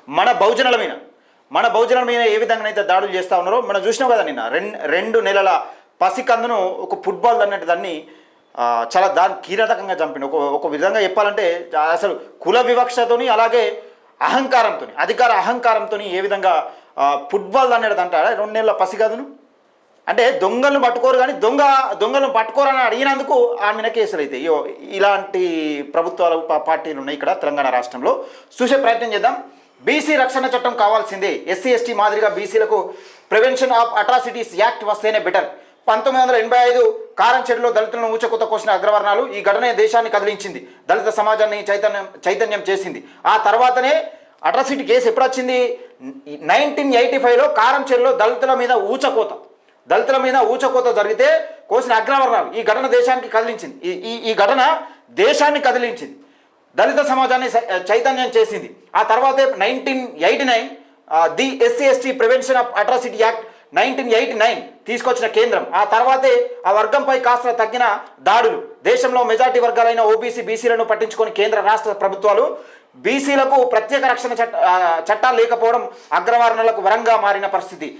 మన బహుజనుల మీద ఏ విధంగా అయితే దాడులు చేస్తూ ఉన్నారో మనం చూసినాం కదా నిన్న 2 నెలల పసికందును ఒక ఫుట్బాల్ అన్నట్టు దాన్ని చాలా కీలకంగా చంపిండు. ఒక విధంగా చెప్పాలంటే అసలు కుల వివక్షతోని అలాగే అహంకారంతో అధికార అహంకారంతో ఏ విధంగా ఫుట్బాల్ అనేది అంటారా 2 నెలల పసికందును అంటే దొంగలను పట్టుకోరు కానీ దొంగలను పట్టుకోరని అడిగినందుకు ఆమె కేసులు అయితే ఇలాంటి ప్రభుత్వాలు పార్టీలు ఉన్నాయి ఇక్కడ తెలంగాణ రాష్ట్రంలో. చూసే ప్రయత్నం చేద్దాం. బీసీ రక్షణ చట్టం కావాల్సిందే, ఎస్సీ ఎస్టీ మాదిరిగా బీసీలకు ప్రివెన్షన్ ఆఫ్ అట్రాసిటీస్ యాక్ట్ వస్తేనే బెటర్. 1985 కారంచెడులో దళితులను ఊచకొత్త కోసిన అగ్రవర్ణాలు. ఈ ఘటనే దేశాన్ని కదిలించింది, దళిత సమాజాన్ని చైతన్యం చేసింది. ఆ తర్వాతనే అట్రాసిటీ కేసు ఎప్పుడు వచ్చింది? 1985లో కారంచెడులో దళితుల మీద ఊచకోత జరిగితే కోసిన అగ్రవర్ణాలు. ఈ ఘటన దేశానికి కదిలించింది. ఈ ఘటన దేశాన్ని కదిలించింది, దళిత సమాజాన్ని చైతన్యం చేసింది. ఆ తర్వాతే 1989 the SC ST prevention of atrocity act 1989 తీసుకొచ్చిన కేంద్రం. ఆ తర్వాతే ఆ వర్గంపై కాస్త తగ్గిన దాడులు. దేశంలో మెజార్టీ వర్గాలైన ఓబీసీ బీసీలను పట్టించుకొని కేంద్ర రాష్ట్ర ప్రభుత్వాలు బీసీలకు ప్రత్యేక రక్షణ చట్టాలు లేకపోవడం అగ్రవర్ణాలకు వరంగా మారిన పరిస్థితి.